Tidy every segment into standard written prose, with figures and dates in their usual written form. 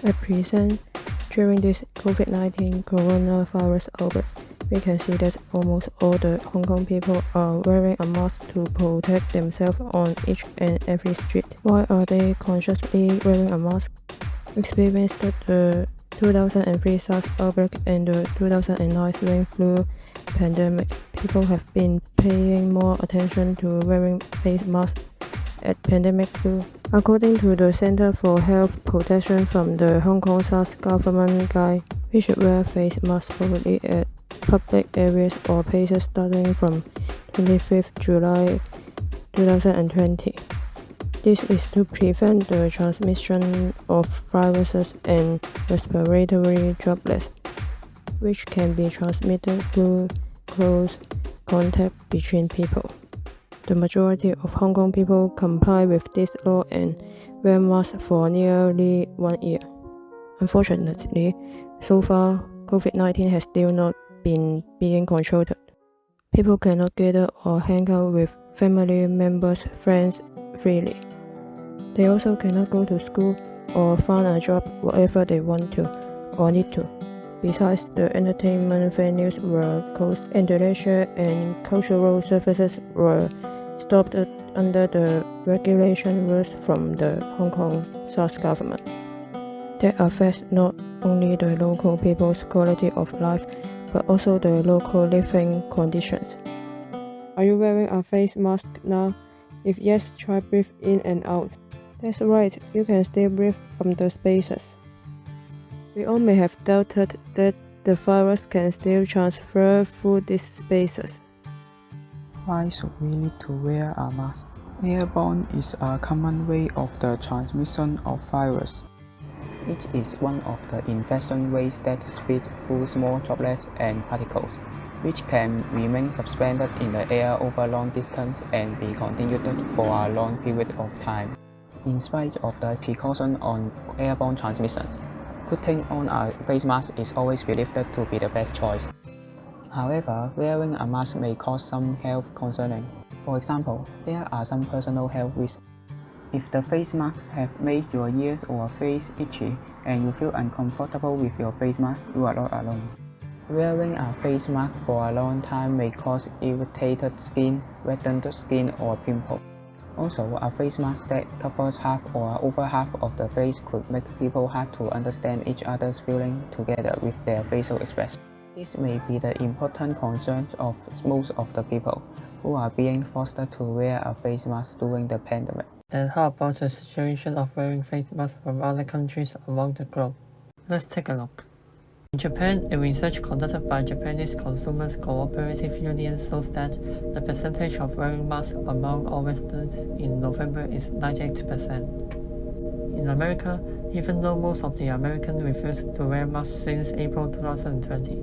At present, during this COVID-19 coronavirus outbreak, we can see that almost all the Hong Kong people are wearing a mask to protect themselves on each and every street. Why are they consciously wearing a mask? Experienced the 2003 SARS outbreak and the 2009 swine flu pandemic, people have been paying more attention to wearing face masks at pandemic flu. According to the Center for Health Protection from the Hong Kong SARS government guide, we should wear face masks probably at public areas or places starting from 25th July 2020. This is to prevent the transmission of viruses and respiratory droplets, which can be transmitted through close contact between people. The majority of Hong Kong people comply with this law and wear masks for nearly 1 year. Unfortunately, so far, COVID-19 has still not been being controlled. People cannot gather or hang out with family members, friends freely. They also cannot go to school or find a job whatever they want to or need to. Besides, the entertainment venues were closed and the leisure and cultural services were stopped under the regulation rules from the Hong Kong SARS government. That affects not only the local people's quality of life, but also the local living conditions. Are you wearing a face mask now? If yes, try breathe in and out. That's right, you can still breathe from the spaces. We all may have doubted that the virus can still transfer through these spaces. Why should we need to wear a mask? Airborne is a common way of the transmission of virus. It is one of the infection ways that spread through small droplets and particles, which can remain suspended in the air over a long distance and be continued for a long period of time. In spite of the precaution on airborne transmissions, putting on a face mask is always believed to be the best choice. However, wearing a mask may cause some health concerning. For example, there are some personal health risks. If the face masks have made your ears or face itchy and you feel uncomfortable with your face mask, you are not alone. Wearing a face mask for a long time may cause irritated skin, reddened skin, or pimples. Also, a face mask that covers half or over half of the face could make people hard to understand each other's feeling together with their facial expression. This may be the important concern of most of the people who are being forced to wear a face mask during the pandemic. Then how about the situation of wearing face masks from other countries around the globe? Let's take a look. In Japan, a research conducted by Japanese Consumers Cooperative Union shows that the percentage of wearing masks among all residents in November is 98%. In America, even though most of the Americans refused to wear masks since April 2020.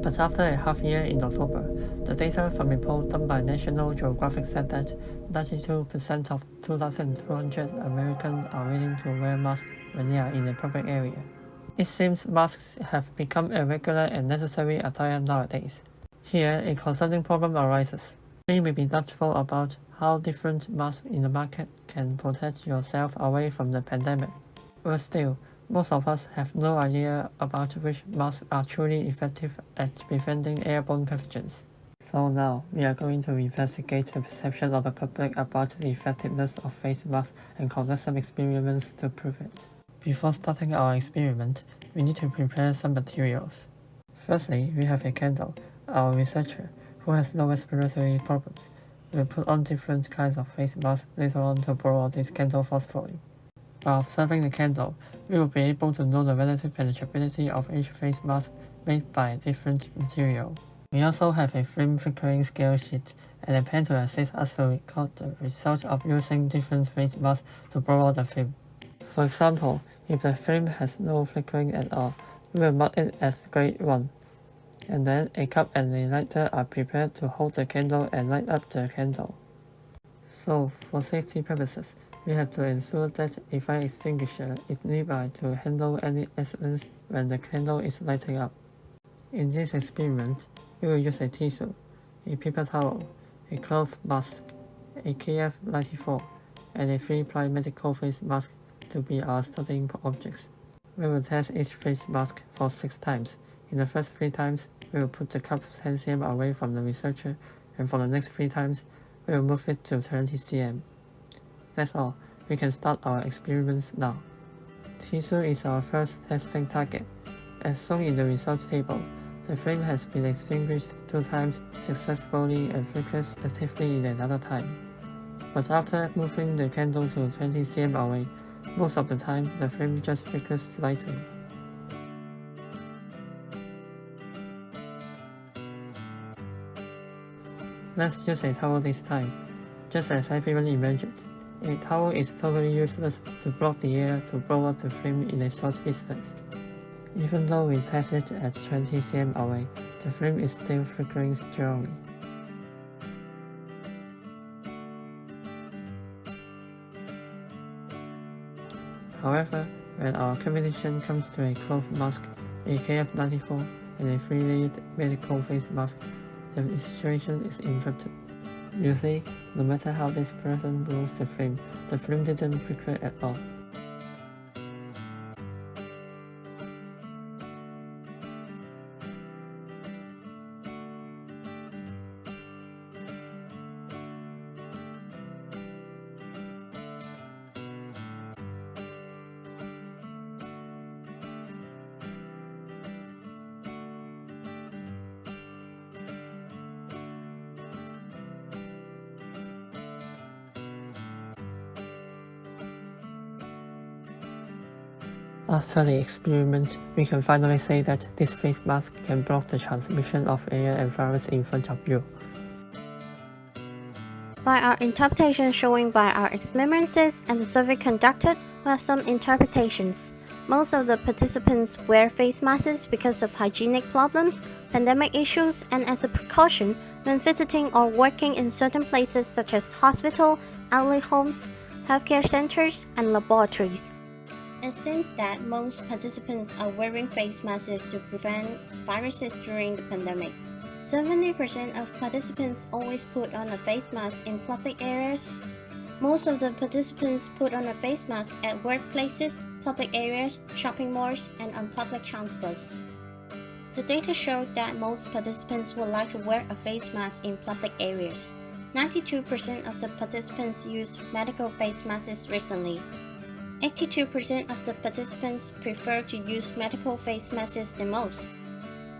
But after a half year in October, the data from a poll done by National Geographic said that 92% of 2,200 Americans are willing to wear masks when they are in a public area. It seems masks have become a regular and necessary attire nowadays. Here, a concerning problem arises. Many may be doubtful about how different masks in the market can protect yourself away from the pandemic. Worse still, most of us have no idea about which masks are truly effective at preventing airborne pathogens. So now, we are going to investigate the perception of the public about the effectiveness of face masks and conduct some experiments to prove it. Before starting our experiment, we need to prepare some materials. Firstly, we have a candle. Our researcher, who has no respiratory problems, will put on different kinds of face masks later on to blow out this candle forcefully. By observing the candle, we will be able to know the relative penetrability of each face mask made by a different material. We also have a film flickering scale sheet and a pen to assist us to record the result of using different face masks to blow out the film. For example, if the film has no flickering at all, we will mark it as grade 1. And then a cup and a lighter are prepared to hold the candle and light up the candle. So, for safety purposes, we have to ensure that a fire extinguisher is nearby to handle any accidents when the candle is lighting up. In this experiment, we will use a tissue, a paper towel, a cloth mask, a KF94, and a 3-ply medical face mask to be our studying objects. We will test each face mask for 6 times. In the first 3 times, we will put the cup 10 cm away from the researcher, and for the next 3 times, we will move it to 20 cm. That's all. We can start our experiments now. Tissue is our first testing target. As shown in the results table, the flame has been extinguished 2 times successfully and flickers actively in another time. But after moving the candle to 20 cm away, most of the time the flame just flickers slightly. Let's use a towel this time. Just as I previously mentioned, a towel is totally useless to block the air to blow out the flame in a short distance. Even though we test it at 20 cm away, the flame is still flickering strongly. However, when our competition comes to a cloth mask, a KF94, and a 3-layered medical face mask, the situation is inverted. You see, no matter how this person blows the flame didn't flicker at all. After the experiment, we can finally say that this face mask can block the transmission of air and virus in front of you. By our interpretation showing by our experiments and the survey conducted, we have some interpretations. Most of the participants wear face masks because of hygienic problems, pandemic issues, and as a precaution when visiting or working in certain places such as hospitals, elderly homes, healthcare centers, and laboratories. It seems that most participants are wearing face masks to prevent viruses during the pandemic. 70% of participants always put on a face mask in public areas. Most of the participants put on a face mask at workplaces, public areas, shopping malls, and on public transports. The data showed that most participants would like to wear a face mask in public areas. 92% of the participants used medical face masks recently. 82% of the participants prefer to use medical face masks the most.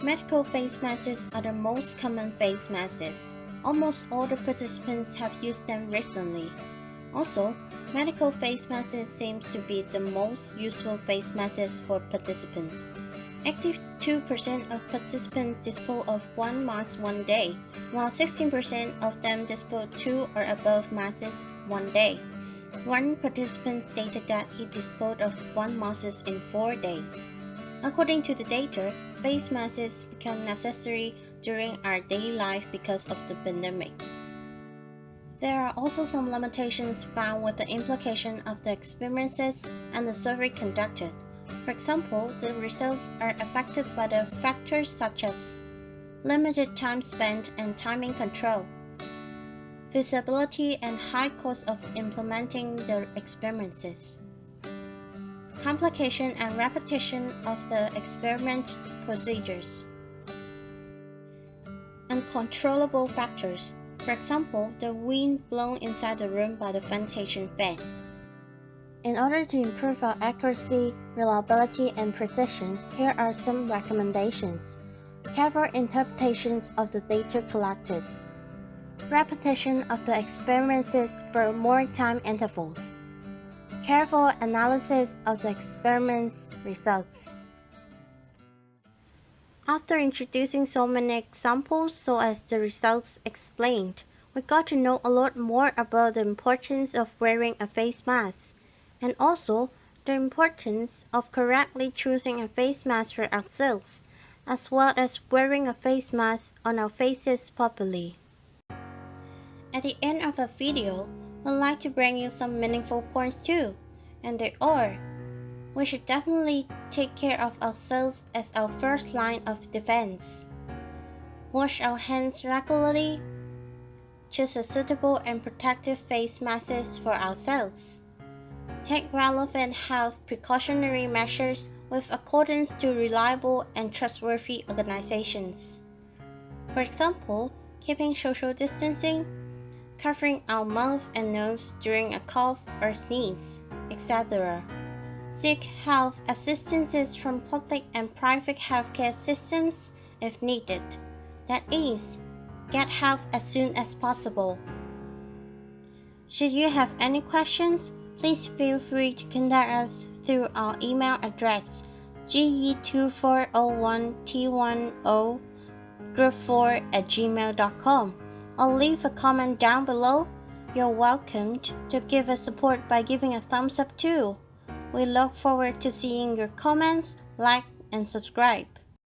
Medical face masks are the most common face masks. Almost all the participants have used them recently. Also, medical face masks seems to be the most useful face masks for participants. 82% of participants dispose of one mask one day, while 16% of them dispose 2 or above masks one day. One participant stated that he disposed of 1 mask in 4 days. According to the data, face masks become necessary during our daily life because of the pandemic. There are also some limitations found with the implication of the experiments and the survey conducted. For example, the results are affected by the factors such as limited time spent and timing control, feasibility and high cost of implementing the experiments, complication and repetition of the experiment procedures, uncontrollable factors, for example, the wind blown inside the room by the ventilation fan. In order to improve our accuracy, reliability, and precision, here are some recommendations. Careful interpretations of the data collected. Repetition of the experiments for more time intervals. Careful analysis of the experiment's results. After introducing so many examples so as the results explained, we got to know a lot more about the importance of wearing a face mask, and also the importance of correctly choosing a face mask for ourselves, as well as wearing a face mask on our faces properly. At the end of the video, we'd like to bring you some meaningful points too, and they are: we should definitely take care of ourselves as our first line of defense. Wash our hands regularly. Choose a suitable and protective face mask for ourselves. Take relevant health precautionary measures with accordance to reliable and trustworthy organizations. For example, keeping social distancing, covering our mouth and nose during a cough or sneeze, etc. Seek health assistance from public and private healthcare systems if needed. That is, get help as soon as possible. Should you have any questions, please feel free to contact us through our email address ge2401t10group4@gmail.com or leave a comment down below. You're welcome to give us support by giving a thumbs up too. We look forward to seeing your comments, like, and subscribe.